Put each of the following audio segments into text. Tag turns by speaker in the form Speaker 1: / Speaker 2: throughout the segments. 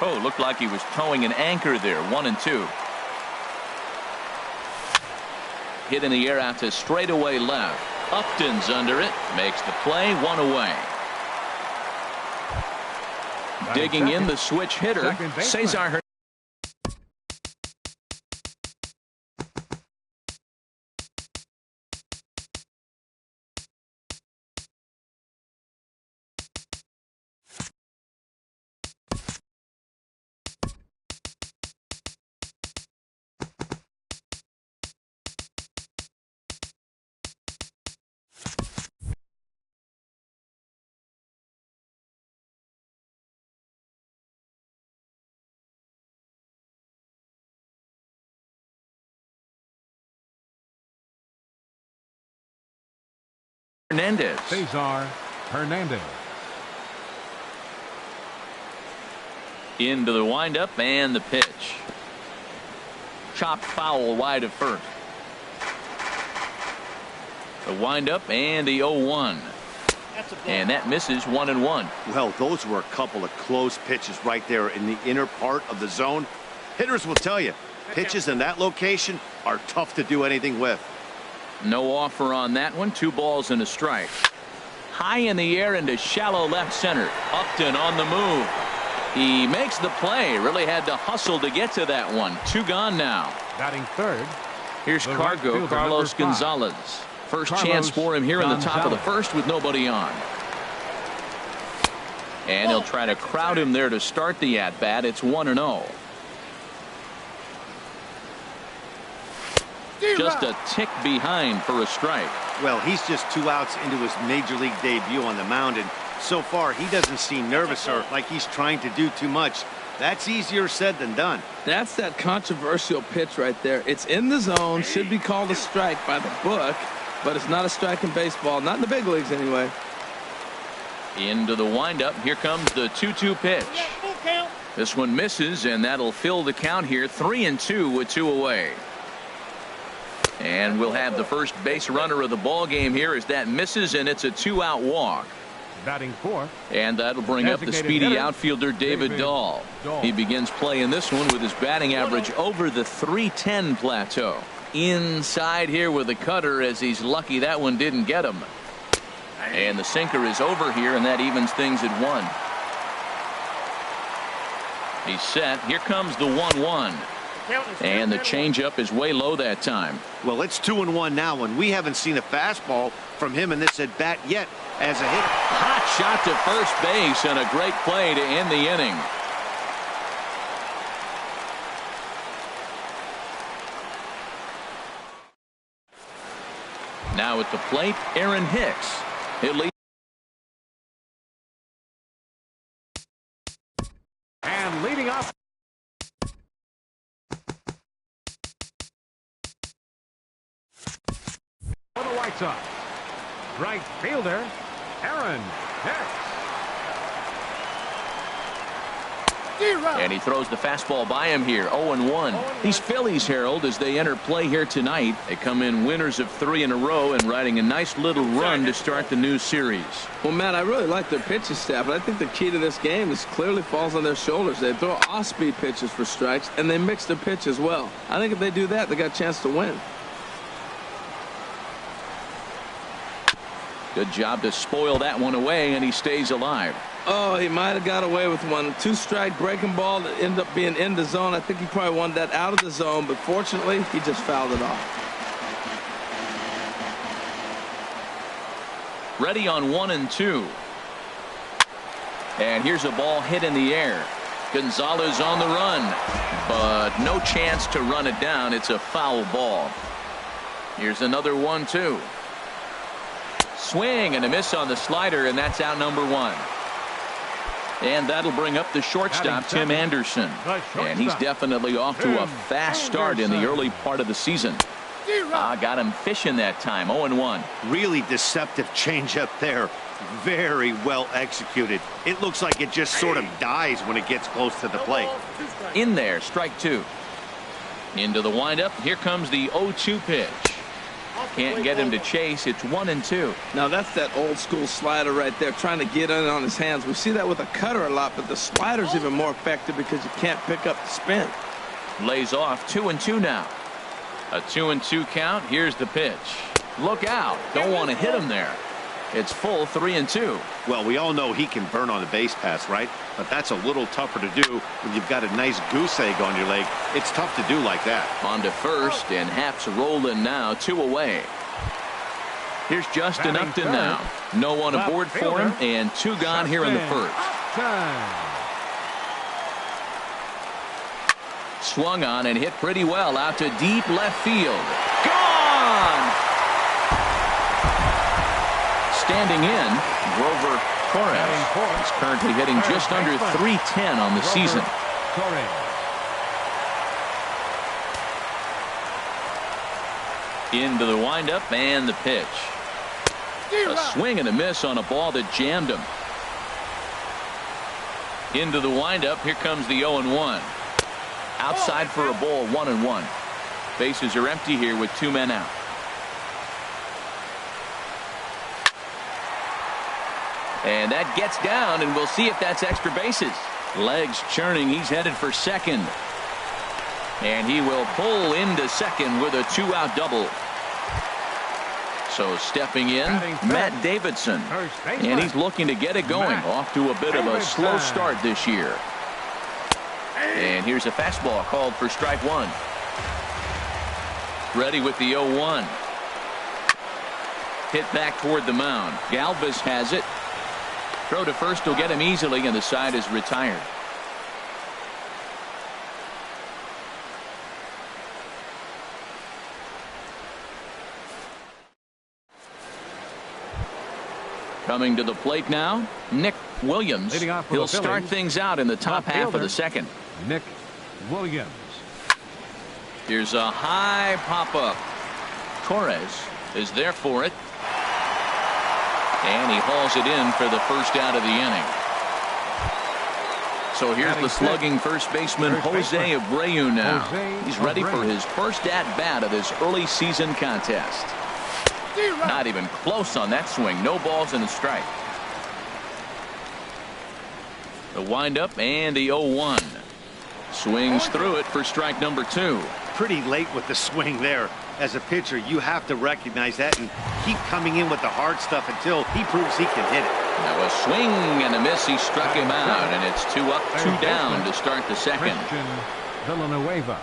Speaker 1: Oh, looked like he was towing an anchor there. 1-2. Hit in the air out to straightaway left. Upton's under it. Makes the play. 1 away. Digging in the switch hitter. Cesar. Hernandez.
Speaker 2: Cesar Hernandez.
Speaker 1: Into the windup and the pitch. Chopped foul wide of first. The windup and the 0-1. And that misses. 1-1.
Speaker 3: Well, those were a couple of close pitches right there in the inner part of the zone. Hitters will tell you, pitches in that location are tough to do anything with.
Speaker 1: No offer on that one. 2 balls and a strike. High in the air into shallow left center. Upton on the move. He makes the play. Really had to hustle to get to that one. 2 gone now.
Speaker 2: Batting third.
Speaker 1: Here's Cargo, Carlos Gonzalez. First chance for him here in the top of the first with nobody on. And he'll try to crowd him there to start the at-bat. It's 1-0. Just a tick behind for a strike.
Speaker 3: Well, he's just 2 outs into his major league debut on the mound, and so far he doesn't seem nervous or like he's trying to do too much. That's easier said than done.
Speaker 4: That's that controversial pitch right there. It's in the zone, should be called a strike by the book, but it's not a strike in baseball, not in the big leagues anyway.
Speaker 1: Into the windup. Here comes the 2-2 pitch. This one misses, and that'll fill the count here. 3-2 with 2 away. And we'll have the first base runner of the ball game here as that misses, and it's a 2-out walk.
Speaker 2: Batting fourth.
Speaker 1: And that'll bring up the speedy outfielder David Dahl. He begins play in this one with his batting average over the .310 plateau. Inside here with the cutter, as he's lucky that one didn't get him. And the sinker is over here, and that evens things at 1. He's set. Here comes the 1-1. And the changeup is way low that time.
Speaker 3: Well, it's 2-1 now, and we haven't seen a fastball from him in this at bat yet as a hitter.
Speaker 1: Hot shot to first base and a great play to end the inning. Now at the plate, Aaron Hicks. It leads.
Speaker 2: And leading off. For the White Sox, right fielder Aaron Hicks.
Speaker 1: And he throws the fastball by him here. 0-1. These Phillies, Harold, as they enter play here tonight, they come in winners of 3 in a row and riding a nice little run to start the new series.
Speaker 4: Well, Matt, I really like their pitching staff, but I think the key to this game is clearly falls on their shoulders. They throw off-speed pitches for strikes, and they mix the pitch as well. I think if they do that, they got a chance to win.
Speaker 1: Good job to spoil that one away, and he stays alive.
Speaker 4: Oh, he might have got away with one. 2-strike breaking ball that ended up being in the zone. I think he probably wanted that out of the zone, but fortunately, he just fouled it off.
Speaker 1: Ready on 1-2. And here's a ball hit in the air. Gonzalez on the run, but no chance to run it down. It's a foul ball. Here's another 1-2. Swing and a miss on the slider, and that's out number 1. And that'll bring up the shortstop, Tim Anderson. And he's definitely off to a fast start in the early part of the season. Got him fishing that time. 0-1.
Speaker 3: Really deceptive changeup there. Very well executed. It looks like it just sort of dies when it gets close to the plate.
Speaker 1: In there, strike 2. Into the windup. Here comes the 0-2 pitch. Can't get him to chase. It's 1-2.
Speaker 4: Now that's that old school slider right there, trying to get in on his hands. We see that with a cutter a lot, but the slider's even more effective because you can't pick up the spin.
Speaker 1: Lays off. 2-2 now. A 2-2 count. Here's the pitch. Look out. Don't want to hit him there. It's full 3-2.
Speaker 3: Well, we all know he can burn on a base pass, right? But that's a little tougher to do when you've got a nice goose egg on your leg. It's tough to do like that.
Speaker 1: On to first, and Happ's rolling now. 2 away. Here's Justin Upton now. No one aboard for him, and 2 gone here in the first. Swung on and hit pretty well out to deep left field. Gone! Standing in, Grover Torres is currently hitting just under .310 on the season. Into the windup and the pitch. A swing and a miss on a ball that jammed him. Into the windup. Here comes the 0-1. Outside for a ball, 1-1. Bases are empty here with 2 men out. And that gets down, and we'll see if that's extra bases. Legs churning. He's headed for second. And he will pull into second with a 2-out double. So stepping in, Matt Davidson. And he's looking to get it going. Off to a bit of a slow start this year. And here's a fastball called for strike 1. Ready with the 0-1. Hit back toward the mound. Galvis has it. Throw to first will get him easily, and the side is retired. Coming to the plate now, Nick Williams. He'll start things out in the top half of the second.
Speaker 2: Nick Williams.
Speaker 1: Here's a high pop-up. Torres is there for it. And he hauls it in for the first out of the inning. So here's the slugging first baseman, Jose Abreu now. He's ready for his first at-bat of this early season contest. Not even close on that swing. No balls and a strike. The windup and the 0-1. Swings through it for strike number 2.
Speaker 3: Pretty late with the swing there. As a pitcher, you have to recognize that and keep coming in with the hard stuff until he proves he can hit it.
Speaker 1: Now a swing and a miss. He struck him out, and it's 2 up, 2 down to start the second.
Speaker 2: Villanueva.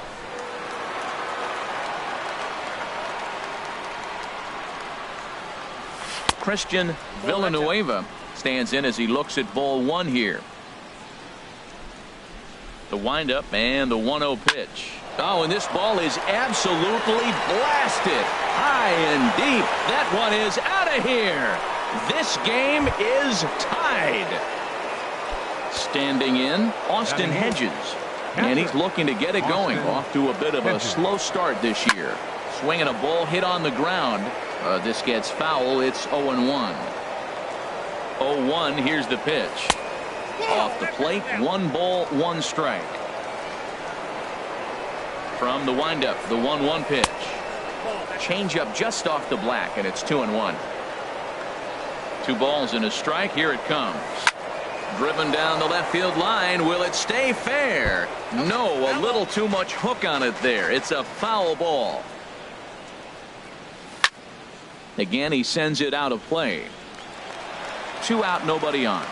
Speaker 1: Christian Villanueva stands in as he looks at ball 1 here. The windup and the 1-0 pitch. Oh, and this ball is absolutely blasted high and deep. That one is out of here. This game is tied. Standing in, Austin Hedges. And he's looking to get it going. Off to a bit of a slow start this year. Swinging a ball hit on the ground. This gets foul. It's 0-1. 0-1. Here's the pitch. Off the plate. 1 ball, 1 strike. From the windup, the 1-1 pitch. Changeup just off the black, and it's 2-1. 2 balls and a strike. Here it comes. Driven down the left field line. Will it stay fair? No, a little too much hook on it there. It's a foul ball. Again, he sends it out of play. 2 out, nobody on.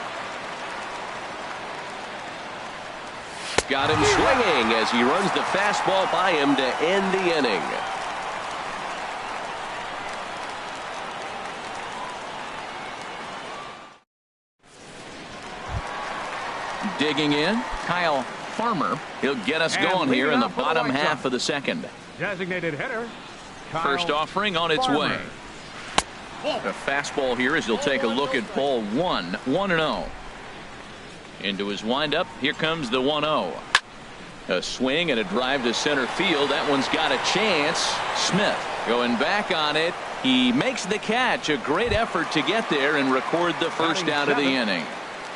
Speaker 1: Got him swinging as he runs the fastball by him to end the inning. Digging in, Kyle Farmer. He'll get us going here in the bottom half of the second.
Speaker 2: Designated hitter.
Speaker 1: First offering on its way. The fastball here as he'll take a look at ball 1. 1-0. Into his windup. Here comes the 1-0. A swing and a drive to center field. That one's got a chance. Smith going back on it. He makes the catch. A great effort to get there and record the first out of the inning.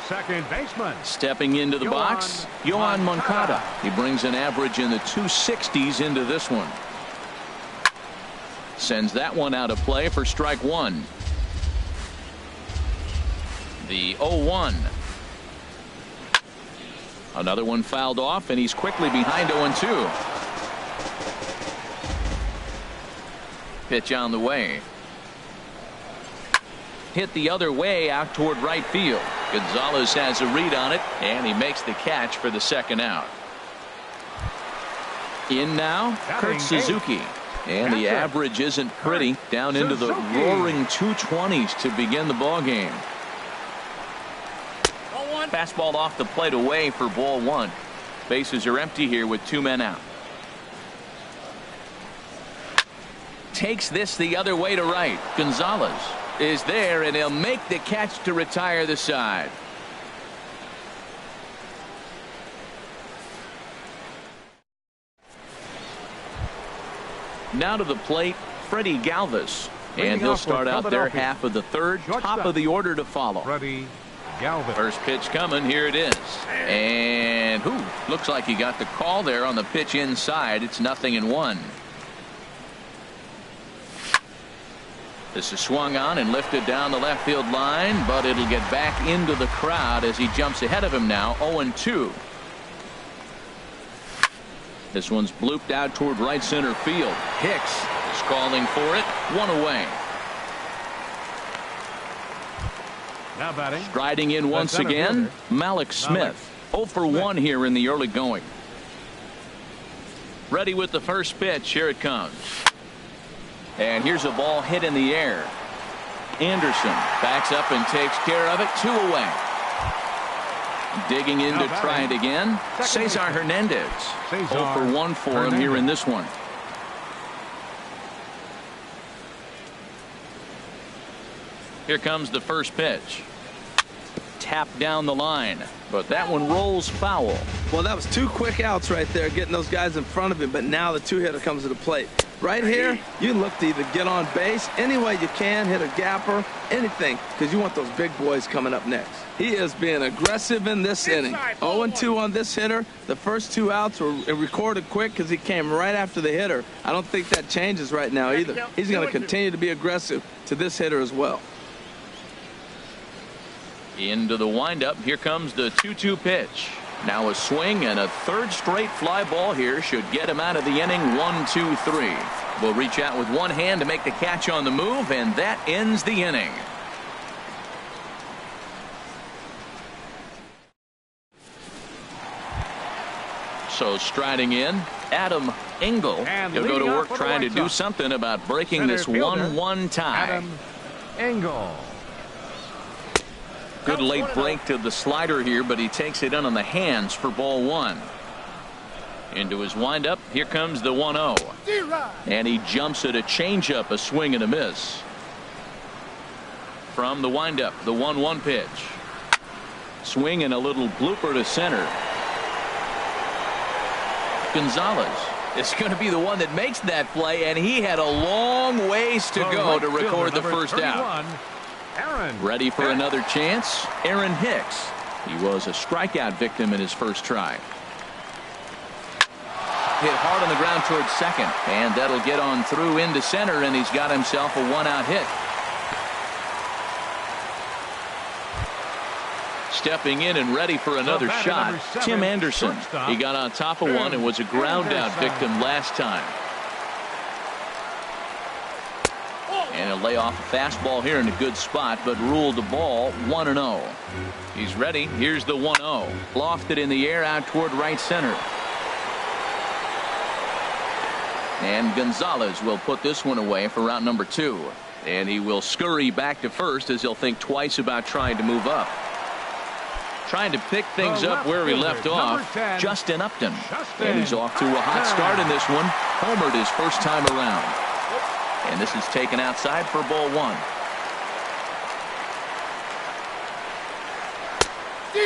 Speaker 2: Second baseman.
Speaker 1: Stepping into the box, Yohan Moncada. He brings an average in the 260s into this one. Sends that one out of play for strike one. The 0-1. Another one fouled off, and he's quickly behind 0-2. Pitch on the way. Hit the other way out toward right field. Gonzalez has a read on it, and he makes the catch for the second out. In now, Kurt Suzuki. And the average isn't pretty, down into the roaring 220s to begin the ball game. Fastball off the plate away for ball one. Bases are empty here with two men out. Takes this the other way to right. Gonzalez is there, and he'll make the catch to retire the side. Now to the plate, Freddie Galvis, and he'll start out their half of the third. Top of the order to follow.
Speaker 2: Freddie Galvis.
Speaker 1: First pitch coming. Here it is. And looks like he got the call there on the pitch inside. It's 0-1. This is swung on and lifted down the left field line, but it'll get back into the crowd as he jumps ahead of him now. 0-2. This one's blooped out toward right center field. Hicks is calling for it. One away.
Speaker 2: Now batting.
Speaker 1: Striding in once again, Malik Smith. 0 for 1 here in the early going. Ready with the first pitch. Here it comes. And here's a ball hit in the air. Anderson backs up and takes care of it. 2 away. Digging in to try it again. Cesar Hernandez. 0 for 1 for him here in this one. Here comes the first pitch. Tapped down the line, but that one rolls foul.
Speaker 4: Well, that was 2 quick outs right there, getting those guys in front of him, but now the 2-hitter comes to the plate. Right here, you look to either get on base any way you can, hit a gapper, anything, because you want those big boys coming up next. He is being aggressive in this inning. 0-2 on this hitter. The first 2 outs were recorded quick because he came right after the hitter. I don't think that changes right now either. He's going to continue to be aggressive to this hitter as well.
Speaker 1: Into the windup. Here comes the 2-2 pitch. Now a swing and a third straight fly ball here should get him out of the inning. 1-2-3. Will reach out with one hand to make the catch on the move, and that ends the inning. So striding in, Adam Engel. He'll go to work trying to do something about breaking this 1-1 tie.
Speaker 2: Adam Engel.
Speaker 1: Good late break to the slider here, but he takes it in on the hands for ball one. Into his windup. Here comes the 1-0. And he jumps at a changeup, a swing and a miss. From the windup, the 1-1 pitch. Swing and a little blooper to center. Gonzalez is going to be the one that makes that play, and he had a long ways to go to record the first out. Ready for another chance. Aaron Hicks. He was a strikeout victim in his first try. Hit hard on the ground towards second, and that'll get on through into center, and he's got himself a 1-out hit. Stepping in and ready for another shot, Tim Anderson. He got on top of one and was a ground out victim last time. And he'll lay off a fastball here in a good spot, but ruled the ball 1-0. He's ready. Here's the 1-0. Lofted in the air out toward right center. And Gonzalez will put this one away for round number 2. And he will scurry back to first as he'll think twice about trying to move up. Trying to pick things up where he left off, Justin Upton. And he's off to a hot start in this one. Homered his first time around. And this is taken outside for ball one.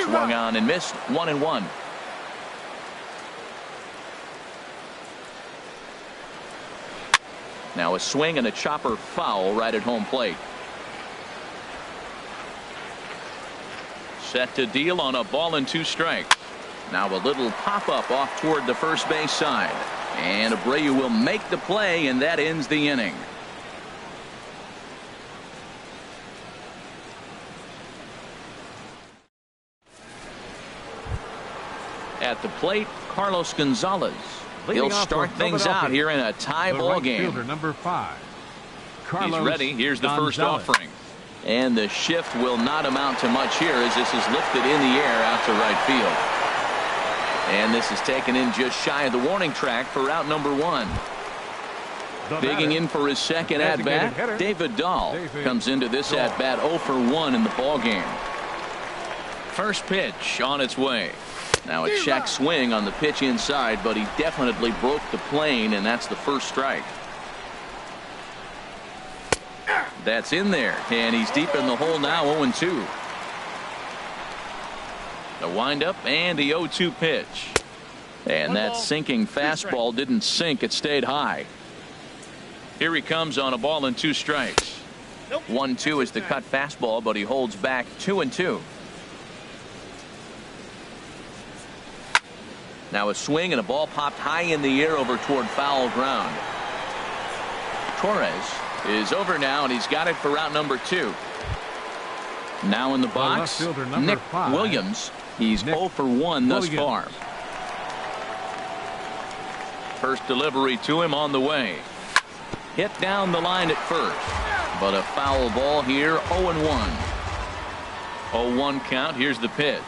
Speaker 1: Swung on and missed. 1-1. Now a swing and a chopper foul right at home plate. Set to deal on a ball and 2 strikes. Now a little pop-up off toward the first base side. And Abreu will make the play, and that ends the inning. At the plate, Carlos Gonzalez. He'll start things out here in a tie ball game.
Speaker 2: Fielder number 5.
Speaker 1: He's ready. Here's the first offering. And the shift will not amount to much here as this is lifted in the air out to right field. And this is taken in just shy of the warning track for out number 1. Digging in for his second at-bat, BWlove comes into this at-bat 0 for 1 in the ballgame. First pitch on its way. Now a check swing on the pitch inside, but he definitely broke the plane, and that's the first strike. That's in there, and he's deep in the hole now, 0-2. The windup and the 0-2 pitch. And that sinking fastball didn't sink, it stayed high. Here he comes on a ball and 2 strikes. 1-2 is the cut fastball, but he holds back 2-2. Now a swing and a ball popped high in the air over toward foul ground. Torres is over now, and he's got it for route number 2. Now in the box, Nick Williams. He's 0 for 1 thus far. First delivery to him on the way. Hit down the line at first, but a foul ball here, 0-1. 0-1 count. Here's the pitch.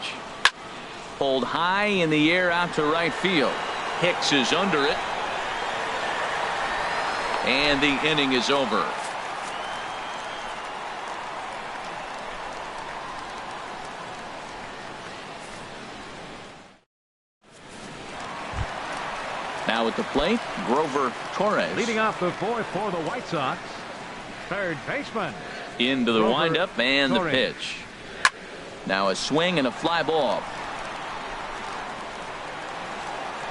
Speaker 1: Pulled high in the air out to right field. Hicks is under it. And the inning is over. Now at the plate, Grover Torres.
Speaker 2: Leading off the 4th for the White Sox, third baseman.
Speaker 1: Into the
Speaker 2: Grover
Speaker 1: windup and
Speaker 2: Torres.
Speaker 1: the pitch. Now a swing and a fly ball.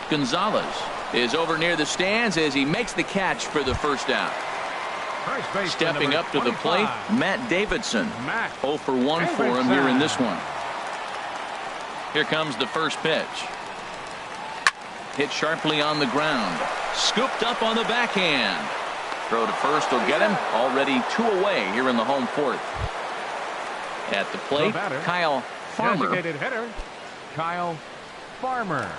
Speaker 1: Gonzalez is over near the stands as he makes the catch for the first out. Stepping up to the plate, Matt Davidson. 0 for 1 for him here in this one. Here comes the first pitch. Hit sharply on the ground. Scooped up on the backhand. Throw to first will get him. Already 2 away here in the home 4th. At the plate, Kyle Farmer.
Speaker 2: Designated hitter, Kyle Farmer.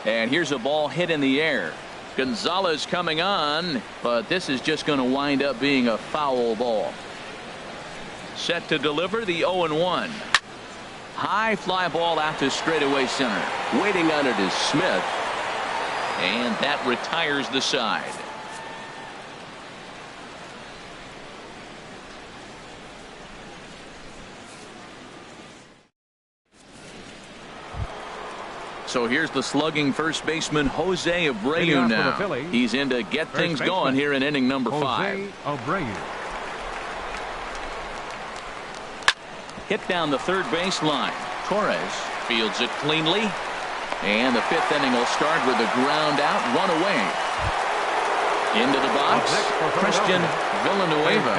Speaker 1: And here's a ball hit in the air. Gonzalez coming on, but this is just going to wind up being a foul ball. Set to deliver the 0-1. High fly ball out to straightaway center. Waiting on it is Smith. And that retires the side. So here's the slugging first baseman Jose Abreu now. He's in to get things going here in inning number 5.
Speaker 2: Abreu.
Speaker 1: Hit down the third base line. Torres fields it cleanly. And the 5th inning will start with a ground out, 1 away. Into the box, Christian Villanueva.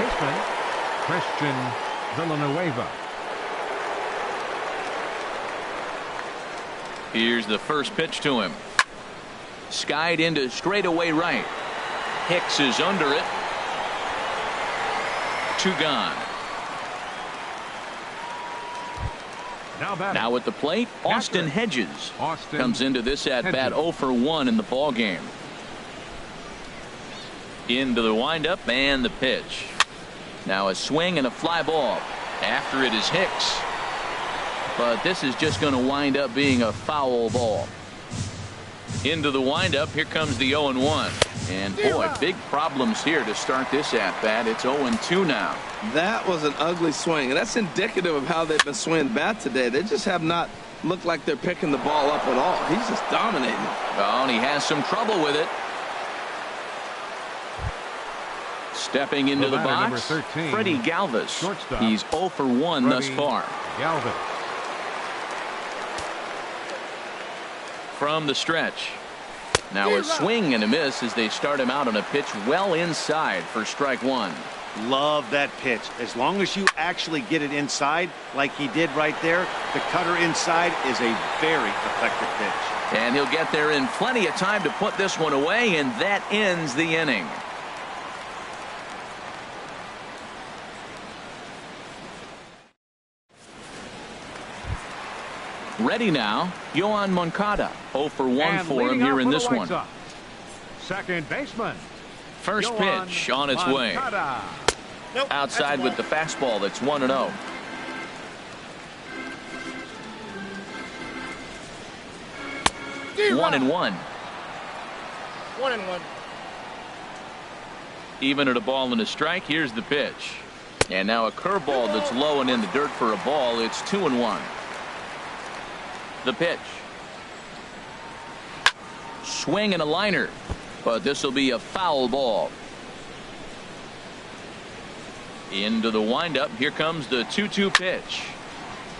Speaker 2: Christian Villanueva.
Speaker 1: Here's the first pitch to him. Skied into straightaway right. Hicks is under it. 2 gone. Now at the plate, Austin Hedges comes into this at bat 0 for 1 in the ball game. Into the windup and the pitch. Now a swing and a fly ball. After it is Hicks. But this is just going to wind up being a foul ball. Into the windup. Here comes the 0-1. And boy, big problems here to start this at bat. It's 0-2 now.
Speaker 4: That was an ugly swing, and that's indicative of how they've been swinging bat today. They just have not looked like they're picking the ball up at all. He's just dominating.
Speaker 1: Well, and he has some trouble with it. Stepping into the box,
Speaker 2: 13,
Speaker 1: Freddie Galvis.
Speaker 2: Shortstop.
Speaker 1: He's 0 for 1 thus far.
Speaker 2: Galvis.
Speaker 1: From the stretch. Now a swing and a miss as they start him out on a pitch well inside for strike 1.
Speaker 3: Love that pitch. As long as you actually get it inside like he did right there, the cutter inside is a very effective pitch.
Speaker 1: And he'll get there in plenty of time to put this one away, and that ends the inning. Ready now, Yohan Moncada. 0 for 1
Speaker 2: And
Speaker 1: for him
Speaker 2: leading
Speaker 1: here
Speaker 2: off
Speaker 1: in
Speaker 2: for the
Speaker 1: this
Speaker 2: White
Speaker 1: one.
Speaker 2: Sox, second baseman.
Speaker 1: First
Speaker 2: Yohan
Speaker 1: pitch on its way.
Speaker 2: Moncada.
Speaker 5: Nope,
Speaker 1: Outside with the fastball. That's 1-0.
Speaker 5: D-Rock.
Speaker 1: 1-1.
Speaker 5: 1-1.
Speaker 1: Even at a ball and a strike. Here's the pitch. And now a curveball that's low and in the dirt for a ball. It's 2-1. The pitch. Swing and a liner. But this will be a foul ball. Into the windup. Here comes the 2-2 pitch.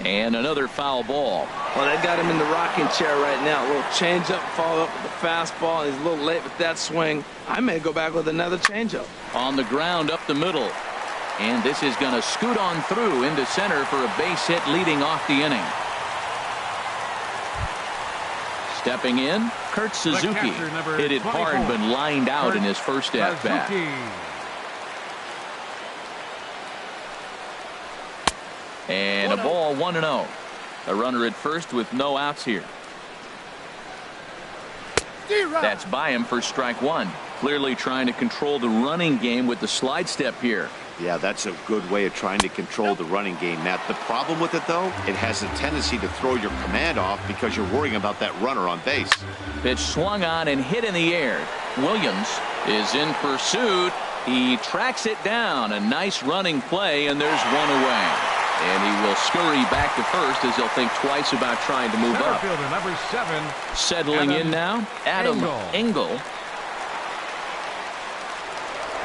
Speaker 1: And another foul ball.
Speaker 4: Well, they got him in the rocking chair right now. A little changeup, follow up with the fastball. And he's a little late with that swing. I may go back with another changeup.
Speaker 1: On the ground up the middle. And this is going to scoot on through into center for a base hit leading off the inning. Stepping in, Kurt Suzuki.
Speaker 2: catcher, number
Speaker 1: Hit it hard
Speaker 2: 24.
Speaker 1: but lined out
Speaker 2: Kurt
Speaker 1: in his first at bat.
Speaker 2: Suzuki.
Speaker 1: And a ball 1-0. A runner at first with no outs here.
Speaker 5: D-Rock.
Speaker 1: That's by him for strike one. Clearly trying to control the running game with the slide step here.
Speaker 3: Yeah, that's a good way of trying to control the running game, Matt. The problem with it, though, it has a tendency to throw your command off because you're worrying about that runner on base.
Speaker 1: Pitch swung on and hit in the air. Williams is in pursuit. He tracks it down. A nice running play, and there's one away. And he will scurry back to first as he'll think twice about trying to move
Speaker 2: Center
Speaker 1: up.
Speaker 2: fielder, number 7.
Speaker 1: Settling in now, Adam Engel.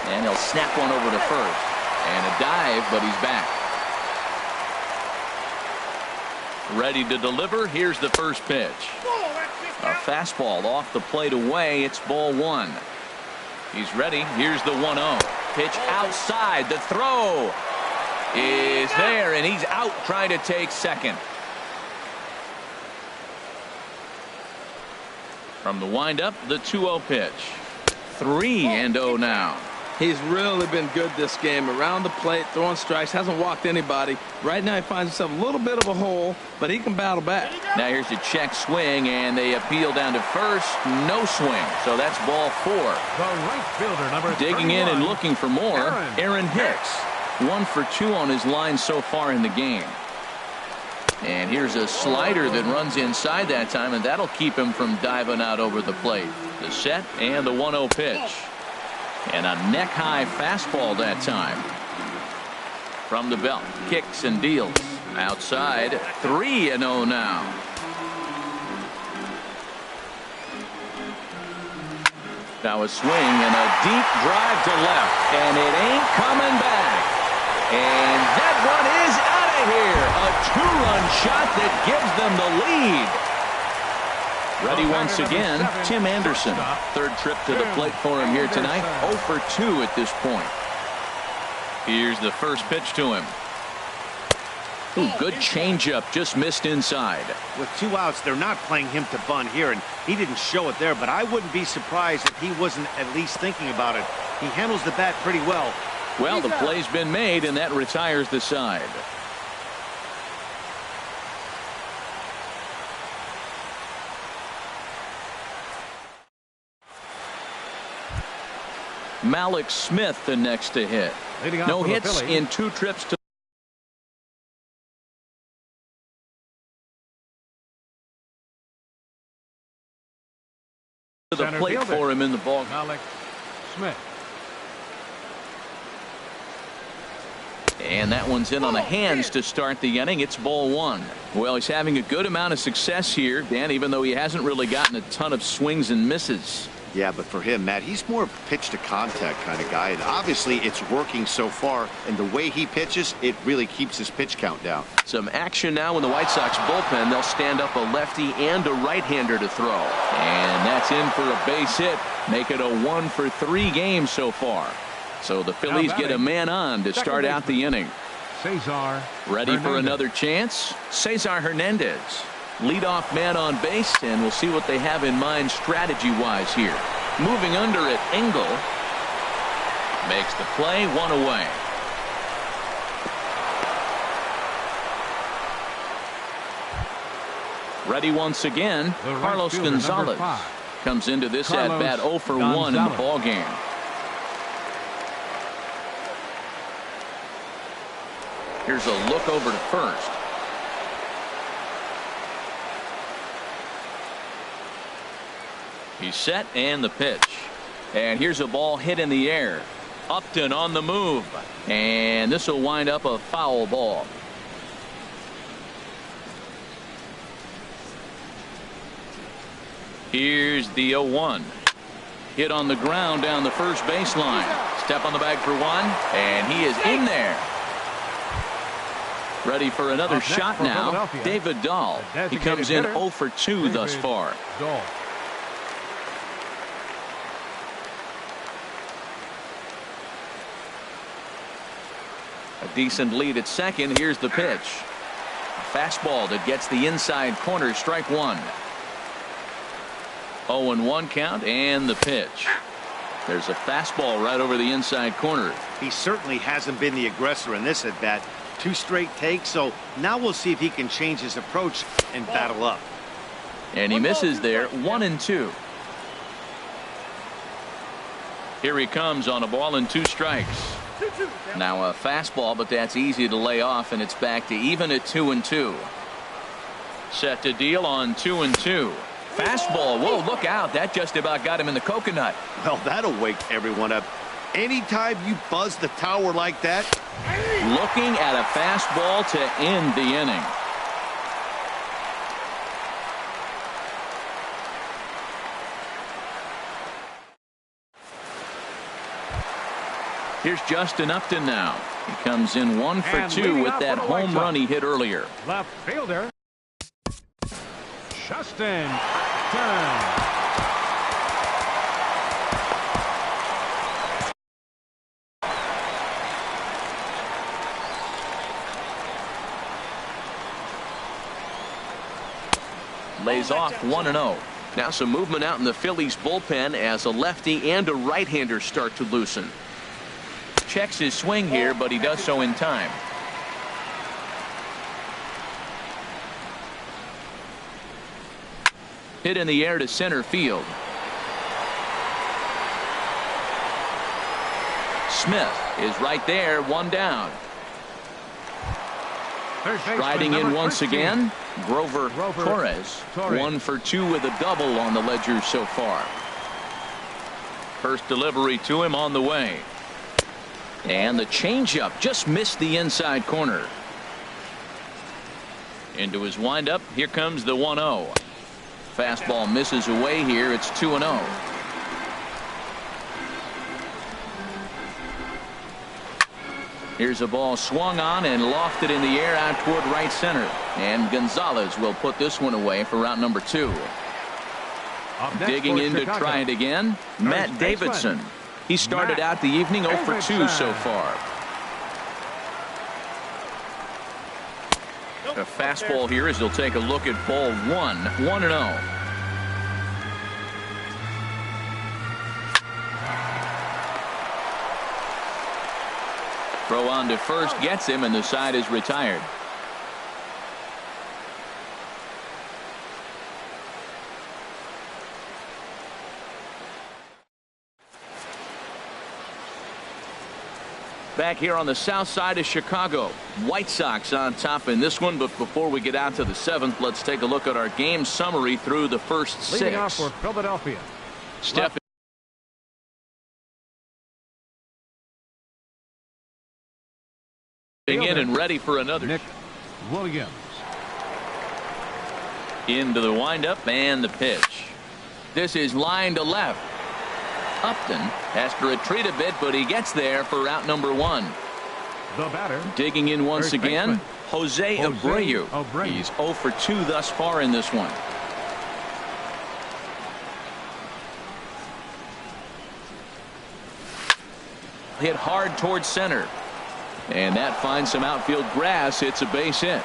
Speaker 1: And he'll snap one over to first. And a dive, but he's back. Ready to deliver. Here's the first pitch. A fastball off the plate away. It's ball one. He's ready. Here's the 1-0. Pitch outside. The throw is there, and he's out trying to take second. From the windup, the 2-0 pitch. 3-0 now.
Speaker 4: He's really been good this game. Around the plate, throwing strikes, hasn't walked anybody. Right now he finds himself a little bit of a hole, but he can battle back.
Speaker 1: Now here's a check swing, and they appeal down to first. No swing. So that's ball 4.
Speaker 2: The right fielder, number
Speaker 1: Digging in
Speaker 2: 31.
Speaker 1: and looking for more, Aaron Hicks. 1 for 2 on his line so far in the game. And here's a slider that runs inside that time, and that'll keep him from diving out over the plate. The set and the 1-0 pitch. And a neck-high fastball that time. From the belt, kicks and deals. Outside, 3-0 now. Now a swing and a deep drive to left, and it ain't coming back. And that one is out of here. A 2-run shot that gives them the lead. Ready once again, Tim Anderson. Third trip to the plate for him here tonight. 0 for 2 at this point. Here's the first pitch to him. Ooh, good changeup, just missed inside.
Speaker 3: With 2 outs, they're not playing him to bunt here, and he didn't show it there, but I wouldn't be surprised if he wasn't at least thinking about it. He handles the bat pretty well.
Speaker 1: Well, the play's been made, and that retires the side. Malik Smith the next to hit.
Speaker 2: Leading off
Speaker 1: No
Speaker 2: for the
Speaker 1: hits
Speaker 2: Phillies.
Speaker 1: in 2 trips to the
Speaker 2: Center
Speaker 1: plate
Speaker 2: fielder.
Speaker 1: for him in the ball.
Speaker 2: Malik Smith.
Speaker 1: And that one's in on the hands to start the inning. It's ball 1. Well, he's having a good amount of success here, Dan, even though he hasn't really gotten a ton of swings and misses.
Speaker 3: Yeah, but for him, Matt, he's more of a pitch-to-contact kind of guy, and obviously it's working so far, and the way he pitches, it really keeps his pitch count down.
Speaker 1: Some action now in the White Sox bullpen. They'll stand up a lefty and a right-hander to throw. And that's in for a base hit. Make it a 1 for 3 game so far. So the Phillies get a man on to start out the inning.
Speaker 2: Cesar
Speaker 1: Ready for
Speaker 2: Hernandez.
Speaker 1: another chance? Cesar Hernandez. Leadoff man on base, and we'll see what they have in mind strategy-wise here. Moving under it, Engel makes the play, 1 away. Ready once again, Carlos Gonzalez comes into this at-bat 0 for 1 in the ball game. Here's a look over to first. He's set, and the pitch. And here's a ball hit in the air. Upton on the move. And this will wind up a foul ball. Here's the 0-1. Hit on the ground down the first baseline. Step on the bag for one, and he is in there. Ready for another shot now, David Dahl. He comes in 0 for 2 thus far. A decent lead at second. Here's the pitch. A fastball that gets the inside corner, strike one. 0-1 count, and the pitch. There's a fastball right over the inside corner.
Speaker 3: He certainly hasn't been the aggressor in this at-bat. 2 straight takes, so now we'll see if he can change his approach and battle up.
Speaker 1: And he misses there, 1-2. Here he comes on a ball and 2 strikes. Now a fastball, but that's easy to lay off, and it's back to even at 2-2. Set to deal on 2-2. Fastball. Whoa, look out. That just about got him in the coconut.
Speaker 3: Well, that'll wake everyone up. Anytime you buzz the tower like that.
Speaker 1: Looking at a fastball to end the inning. Here's Justin Upton now. He comes in 1 for 2 with that home run he hit earlier.
Speaker 2: Left fielder, Justin Upton.
Speaker 1: Lays off 1-0. Now some movement out in the Phillies bullpen as a lefty and a right-hander start to loosen. Checks his swing here, but he does so in time. Hit in the air to center field. Smith is right there, 1 down. Riding in once again, Grover Torres. 1 for 2 with a double on the ledger so far. First delivery to him on the way. And the changeup just missed the inside corner. Into his windup, here comes the 1-0. Fastball misses away here, it's 2-0. Here's a ball swung on and lofted in the air out toward right center. And Gonzalez will put this one away for route number 2. Digging in to try it again, Matt Davidson. He started out the evening 0 for 2 so far. A fastball here as he'll take a look at ball 1. 1-0. Throw on to first gets him, and the side is retired. Back here on the south side of Chicago, White Sox on top in this one. But before we get out to the 7th, let's take a look at our game summary through the first 6.
Speaker 2: Leading off for Philadelphia,
Speaker 1: Step in and ready for another.
Speaker 2: Nick Williams.
Speaker 1: Into the windup and the pitch. This is line to left. Upton has to retreat a bit, but he gets there for route number 1.
Speaker 2: The batter.
Speaker 1: Digging in once again, Jose Abreu. He's 0 for 2 thus far in this one. Hit hard towards center. And that finds some outfield grass. It's a base hit.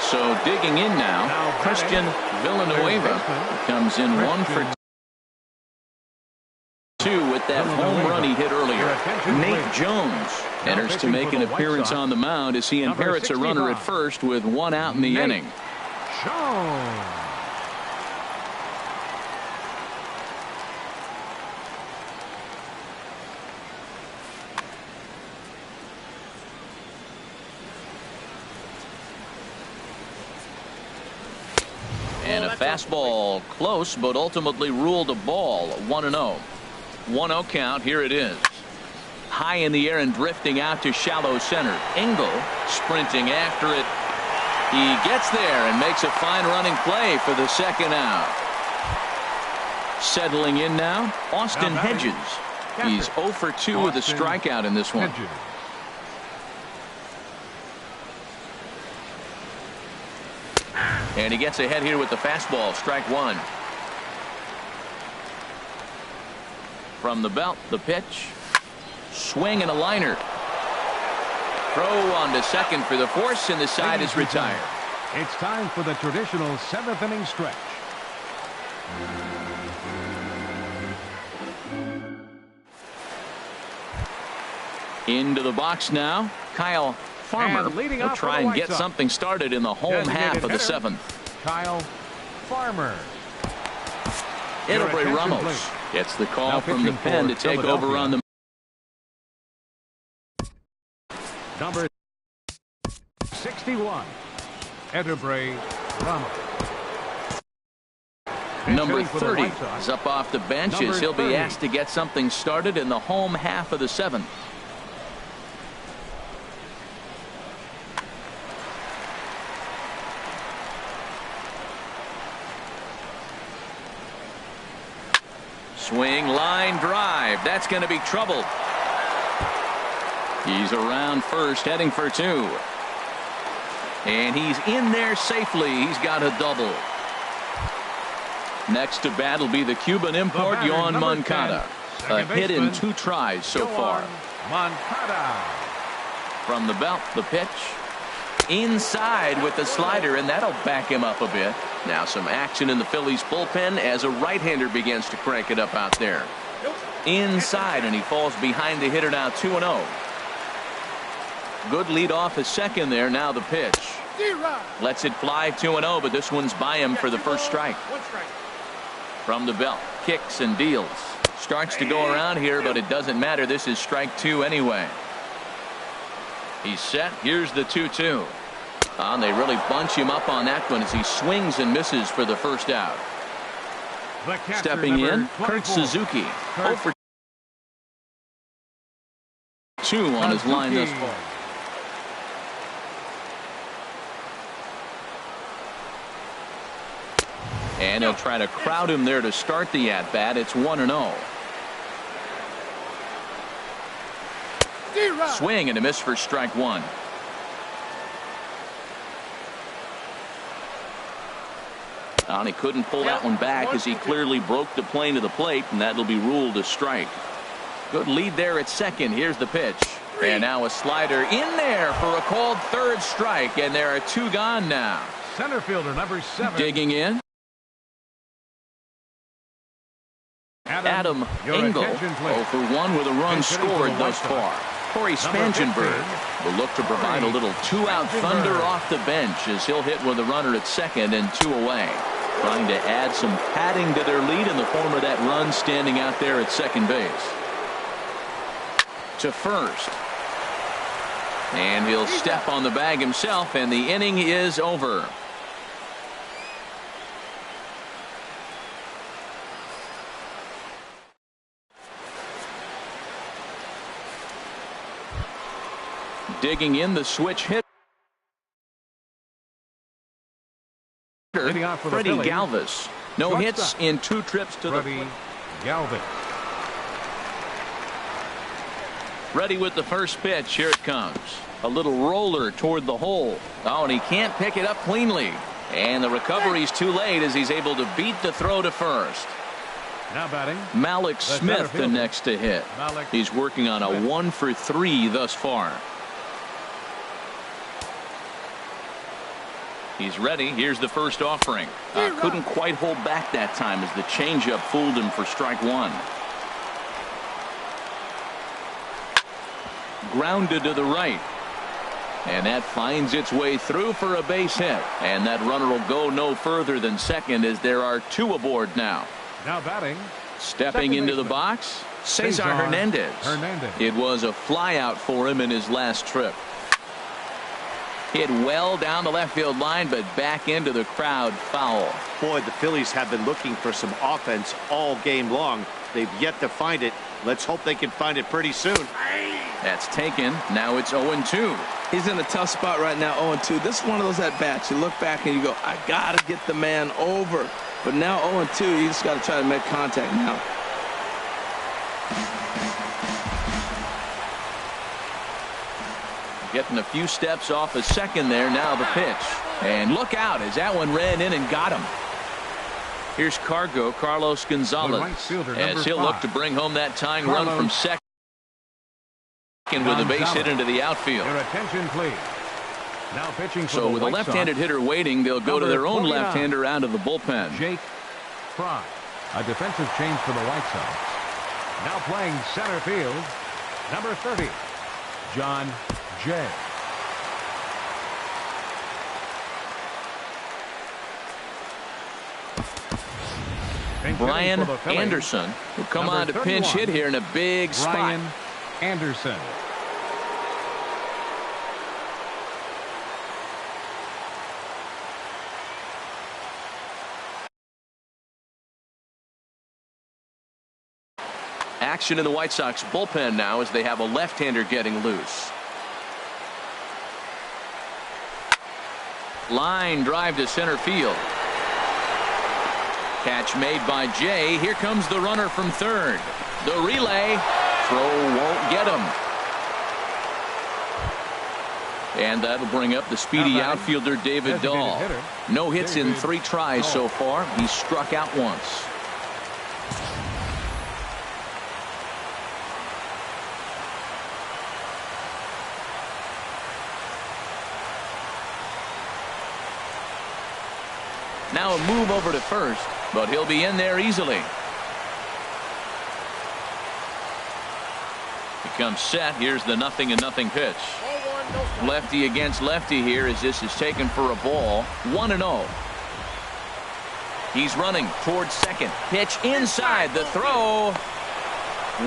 Speaker 1: So digging in now, Christian Villanueva comes in 1 for 2 with with that home run he hit earlier. Nate Jones enters to make an appearance on the mound as he inherits a runner at first with one out in the inning.
Speaker 2: Jones.
Speaker 1: And a fastball close, but ultimately ruled a ball. 1-0. 1-0 count. Here it is. High in the air and drifting out to shallow center. Engel sprinting after it. He gets there and makes a fine running play for the second out. Settling in now, Austin Hedges. He's 0 for 2 with a strikeout in this one. And he gets ahead here with the fastball. Strike one. From the belt, the pitch. Swing and a liner. Throw on to second for the force, and the side is retired.
Speaker 2: It's time for the traditional 7th inning stretch.
Speaker 1: Into the box now, Kyle Farmer will try and get something started in the home half of the 7th.
Speaker 2: Kyle Farmer.
Speaker 1: It'll be Ramos gets the call from the pen to take over on the
Speaker 2: number 61, Eterbray Ramos.
Speaker 1: Number 30 is up off the bench as he'll be asked to get something started in the home half of the 7th. Swing, line drive. That's going to be trouble. He's around first, heading for 2. And he's in there safely. He's got a double. Next to bat will be the Cuban import, Yoan Moncada. A hit in 2 tries so far.
Speaker 2: Moncada.
Speaker 1: From the belt, the pitch. Inside with the slider, and that'll back him up a bit. Now some action in the Phillies bullpen as a right-hander begins to crank it up out there. Inside, and he falls behind the hitter now. 2-0. Good lead off a second there. Now the pitch. Lets it fly. 2-0, but this one's by him for the first strike. From the belt, kicks and deals. Starts to go around here, but it doesn't matter. This is strike 2 anyway. He's set. Here's the 2-2. And they really bunch him up on that one as he swings and misses for the first out. Stepping in, Kurt Suzuki. 0 for 2 on his line thus far. And he'll try to crowd him there to start the at-bat. It's 1-0. Swing and a miss for strike 1. And he couldn't pull that one back as he clearly broke the plane to the plate, and that'll be ruled a strike. Good lead there at second. Here's the pitch. And now a slider in there for a called third strike, and there are 2 gone now.
Speaker 2: Center fielder number 7.
Speaker 1: Digging in. Adam Engel 0 for 1 with a run scored thus far. Corey Spangenberg will look to provide a little 2-out thunder off the bench as he'll hit with a runner at second and 2 away. Trying to add some padding to their lead in the form of that run standing out there at second base. To first. And he'll step on the bag himself, and the inning is over. Digging in, the switch hit. Freddie Galvis. No hits in 2 trips to the plate.
Speaker 2: Galvis.
Speaker 1: Ready with the first pitch. Here it comes. A little roller toward the hole. Oh, and he can't pick it up cleanly. And the recovery's too late as he's able to beat the throw to first.
Speaker 2: Now batting,
Speaker 1: Malik Smith, the next to hit. He's working on a 1 for 3 thus far. He's ready. Here's the first offering. Couldn't quite hold back that time as the changeup fooled him for strike 1. grounded to the right. And that finds its way through for a base hit. And that runner will go no further than second as there are two aboard now.
Speaker 2: Now batting.
Speaker 1: Stepping into the box, Cesar Hernandez. It was a flyout for him in his last trip. Hit well down the left field line, but back into the crowd foul.
Speaker 3: Boy, the Phillies have been looking for some offense all game long. They've yet to find it. Let's hope they can find it pretty soon.
Speaker 1: That's taken. Now it's 0-2.
Speaker 4: He's in a tough spot right now, 0-2. This is one of those at-bats. You look back and you go, I got to get the man over. But now 0-2, you just got to try to make contact now.
Speaker 1: Getting a few steps off a second there. Now the pitch. And look out as that one ran in and got him. Here's Carlos Gonzalez as he'll look to bring home that tying run from second with a base hit into the outfield.
Speaker 2: Your attention, please. Now pitching for
Speaker 1: so with a left-handed hitter waiting, they'll go to their own left-hander out of the bullpen.
Speaker 2: Jake Fry, a defensive change for the White Sox. Now playing center field, number 30, John Jay.
Speaker 1: Brian Anderson will come on to pinch hit here in a big spot.
Speaker 2: Brian Anderson.
Speaker 1: Action in the White Sox bullpen now as they have a left-hander getting loose. Line drive to center field. Catch made by Jay. Here comes the runner from third. The relay. Throw won't get him. And that'll bring up the speedy outfielder David Dahl. No hits in 3 tries so far. He's struck out once. Now a move over to first, but he'll be in there easily. He comes set. Here's the 0-0 pitch. Lefty against lefty here as this is taken for a ball. 1-0. He's running towards second. Pitch inside. The throw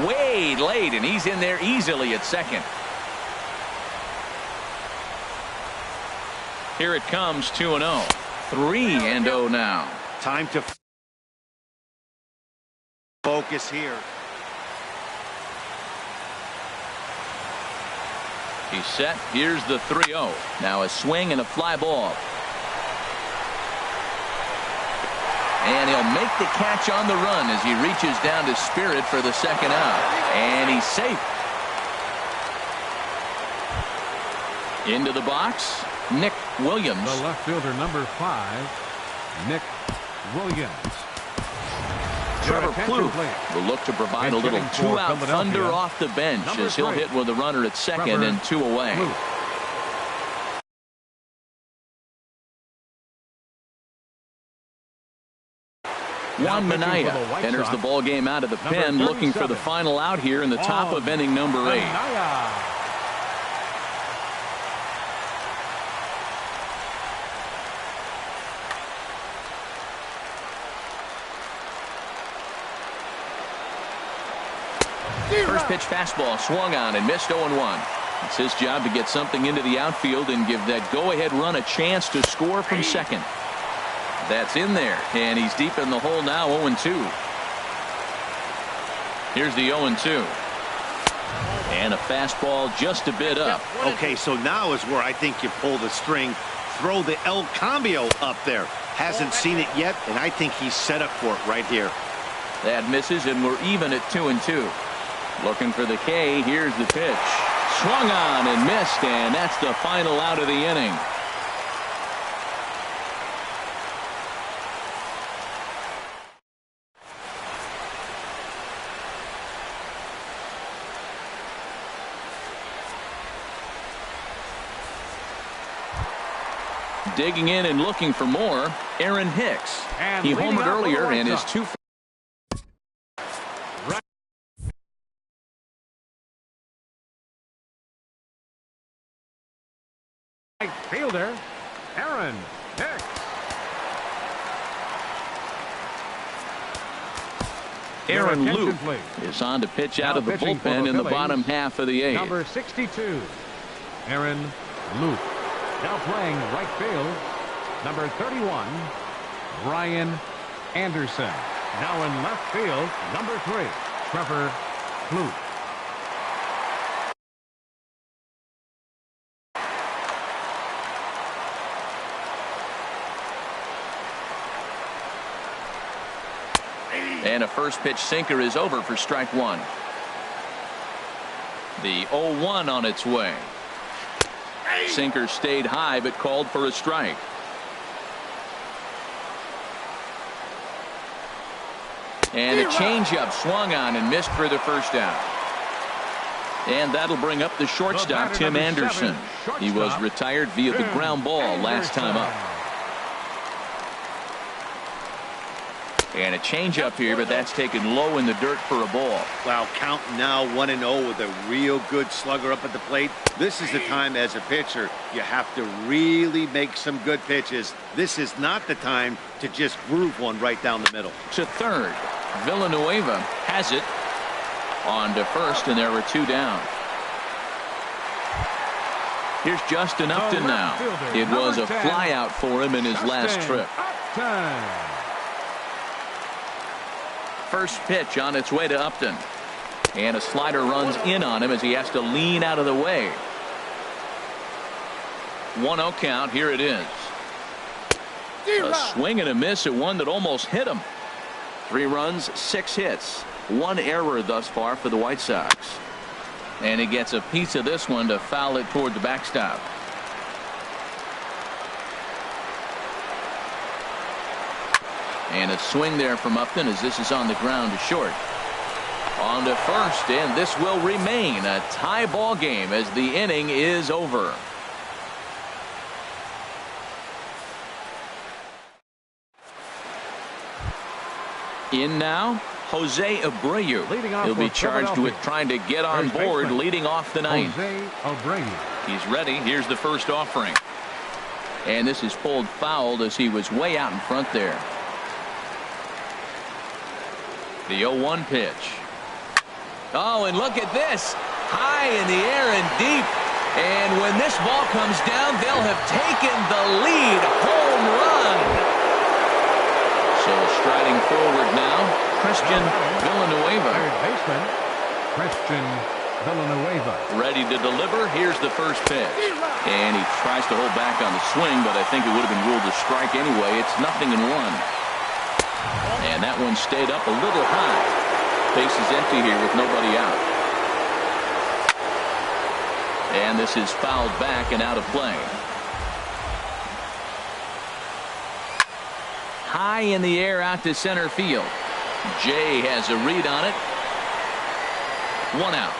Speaker 1: way late, and he's in there easily at second. Here it comes, 2-0. 3-0 now.
Speaker 3: Time to focus here.
Speaker 1: He's set. Here's the 3-0. Now a swing and a fly ball. And he'll make the catch on the run as he reaches down to Spirit for the second out. And he's safe. Into the box, Nick Williams.
Speaker 2: The left fielder, number 5, Nick Williams.
Speaker 1: Trevor Plouffe will look to provide a little 2-out thunder off the bench as he'll hit with a runner at second and 2 away. Juan Minaya enters the ball game out of the pen, looking for the final out here in the top of inning number 8. First pitch fastball swung on and missed 0-1. It's his job to get something into the outfield and give that go-ahead run a chance to score from second. That's in there, and he's deep in the hole now, 0-2. Here's the 0-2. And a fastball just a bit up.
Speaker 3: Okay, so now is where I think you pull the string. Throw the El Cambio up there. Hasn't seen it yet, and I think he's set up for it right here.
Speaker 1: That misses, and we're even at 2-2. Looking for the K. Here's the pitch. Swung on and missed, and that's the final out of the inning. Digging in and looking for more, Aaron Hicks. He homered earlier and is 2 for
Speaker 2: Right fielder, Aaron Hicks.
Speaker 1: Aaron Luke is on to pitch out of the bullpen in the bottom half of the eighth.
Speaker 2: Number 62, Aaron Luke. Now playing right field, number 31, Brian Anderson. Now in left field, number 3, Trevor Clute.
Speaker 1: And a first pitch sinker is over for strike one. The 0-1 on its way. Sinker stayed high but called for a strike. And a changeup swung on and missed for the first out. And that'll bring up the shortstop, Tim Anderson. He was retired via the ground ball last time up. And a changeup here, but that's taken low in the dirt for a ball.
Speaker 3: Wow, count now 1-0 with a real good slugger up at the plate. This is the time as a pitcher you have to really make some good pitches. This is not the time to just groove one right down the middle.
Speaker 1: To third, Villanueva has it. On to first, and there were 2 down. Here's Justin Upton now. It was a flyout for him in his last trip. First pitch on its way to Upton. And a slider runs in on him as he has to lean out of the way. 1-0 count. Here it is. A swing and a miss at one that almost hit him. 3 runs, 6 hits. 1 error thus far for the White Sox. And he gets a piece of this one to foul it toward the backstop. And a swing there from Upton as this is on the ground to short. On to first, and this will remain a tie ball game as the inning is over. In now, Jose Abreu. He'll be charged with trying to get on board leading off the ninth. He's ready. Here's the first offering. And this is pulled fouled as he was way out in front there. The 0-1 pitch. Oh, and look at this. High in the air and deep. And when this ball comes down, they'll have taken the lead. Home run. So striding forward now, Christian Villanueva.
Speaker 2: Third baseman, Christian Villanueva.
Speaker 1: Ready to deliver. Here's the first pitch. And he tries to hold back on the swing, but I think it would have been ruled a strike anyway. It's 0-1. And that one stayed up a little high. Base is empty here with nobody out. And this is fouled back and out of play. High in the air out to center field. Jay has a read on it. 1 out.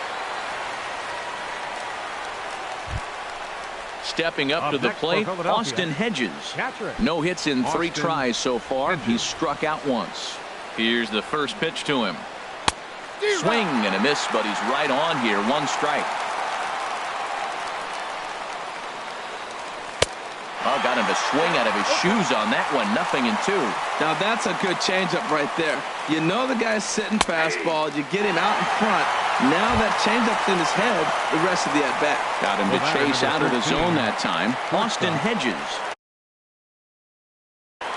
Speaker 1: Stepping up to the plate, Austin Hedges. No hits in 3 tries so far. He's struck out once. Here's the first pitch to him. Swing and a miss, but he's right on here. 1 strike. Oh, got him to swing out of his shoes on that one. 0-2.
Speaker 4: Now that's a good changeup right there. You know the guy's sitting fastball. You get him out in front. Now that changeup's in his head, the rest of the at-bat.
Speaker 1: Got him to chase out of the zone that time. Austin Hedges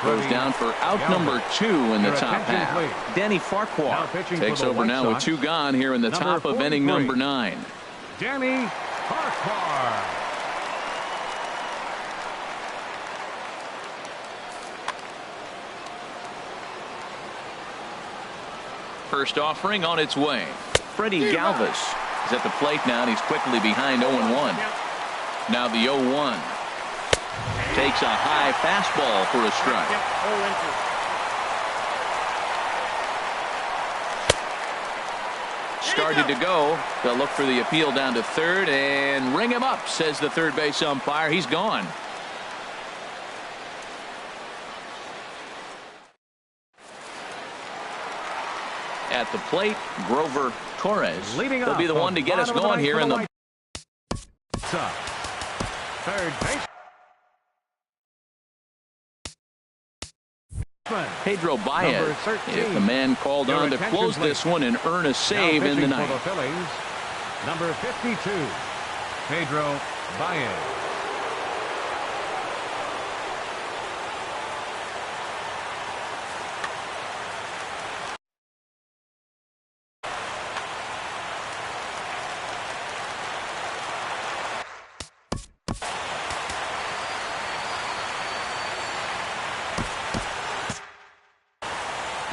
Speaker 1: goes down for out number 2 in the top half. Danny Farquhar takes over now with 2 gone here in the top of inning number 9.
Speaker 2: Danny Farquhar.
Speaker 1: First offering on its way. Freddie Galvis is at the plate now, and he's quickly behind 0-1. Now the 0-1. Takes a high fastball for a strike. Started to go. They'll look for the appeal down to third and ring him up, says the third base umpire. He's gone. At the plate, Grover Torres. He'll be the one to get us going here in the
Speaker 2: third base.
Speaker 1: Pedro Baez is the man called on to close this one and earn a save in the ninth.
Speaker 2: For the Phillies, number 52, Pedro Baez.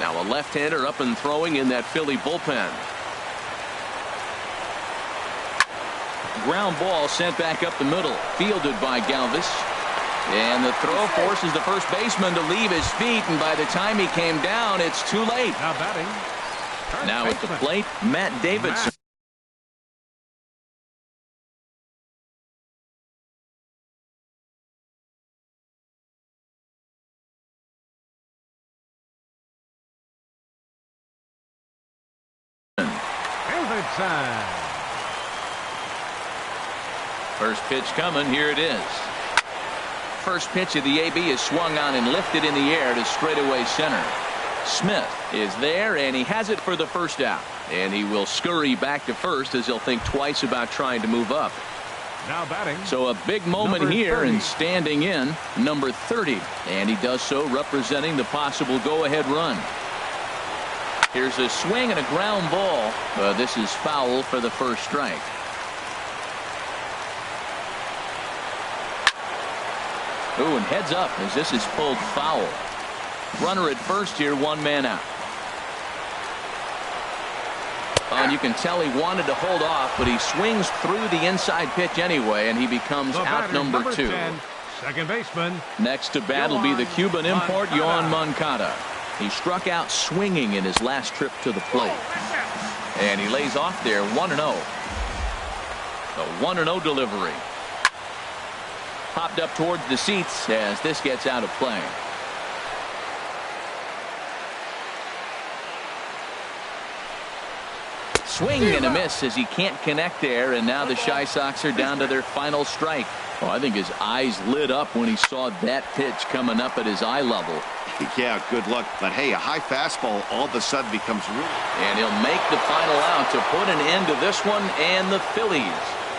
Speaker 1: Now a left-hander up and throwing in that Philly bullpen. Ground ball sent back up the middle, fielded by Galvis. And the throw forces the first baseman to leave his feet, and by the time he came down, it's too late.
Speaker 2: Now batting.
Speaker 1: Now at the plate, Matt Davidson. First pitch coming. Here it is. First pitch of the AB is swung on and lifted in the air to straightaway center. Smith is there, and he has it for the first out. And he will scurry back to first as he'll think twice about trying to move up.
Speaker 2: Now batting.
Speaker 1: So a big moment here, and standing in, number 30. And he does so representing the possible go-ahead run. Here's a swing and a ground ball. This is foul for the first strike. Ooh, and heads up as this is pulled foul. Runner at first here, one man out. And you can tell he wanted to hold off, but he swings through the inside pitch anyway, and he becomes out number 2.
Speaker 2: 10, second baseman.
Speaker 1: Next to bat will be the Cuban import, Yohan Moncada. He struck out swinging in his last trip to the plate. And he lays off there 1-0. The 1-0 delivery. Popped up towards the seats as this gets out of play. Swing and a miss as he can't connect there, and now the Chi Sox are down to their final strike. Oh, I think his eyes lit up when he saw that pitch coming up at his eye level.
Speaker 3: Yeah, good luck. But hey, a high fastball all of a sudden becomes real.
Speaker 1: And he'll make the final out to put an end to this one, and the Phillies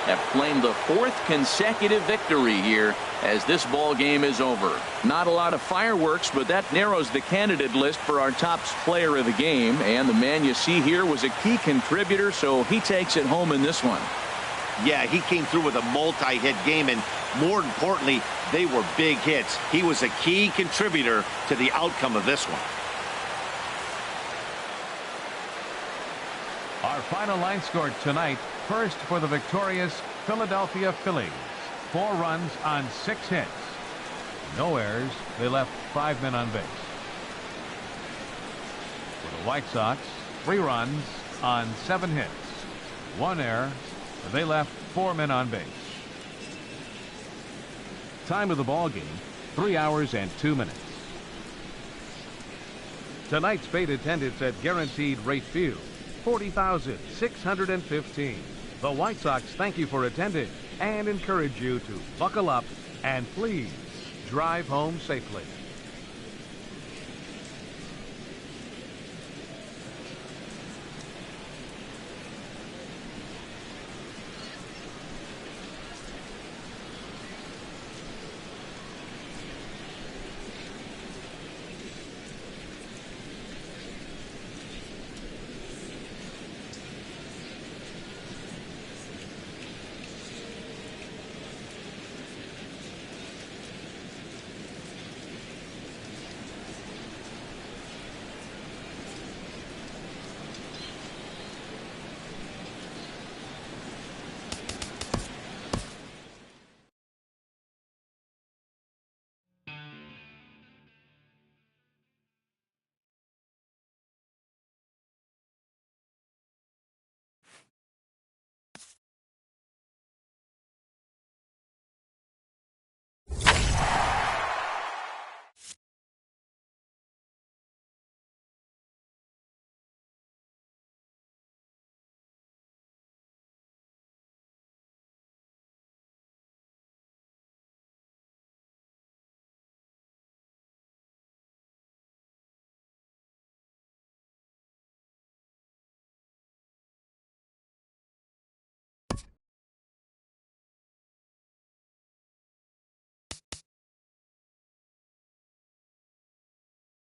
Speaker 1: have claimed the 4th consecutive victory here as this ball game is over. Not a lot of fireworks, but that narrows the candidate list for our top player of the game, and the man you see here was a key contributor, so he takes it home in this one.
Speaker 3: Yeah, he came through with a multi-hit game, and more importantly, they were big hits. He was a key contributor to the outcome of this one.
Speaker 2: Our final line score tonight. First for the victorious Philadelphia Phillies. 4 runs on 6 hits. No errors. They left 5 men on base. For the White Sox, 3 runs on 7 hits. 1 error. They left 4 men on base. Time of the ball game, 3 hours and 2 minutes. Tonight's paid attendance at Guaranteed Rate Field, 40,615. The White Sox thank you for attending and encourage you to buckle up and please drive home safely.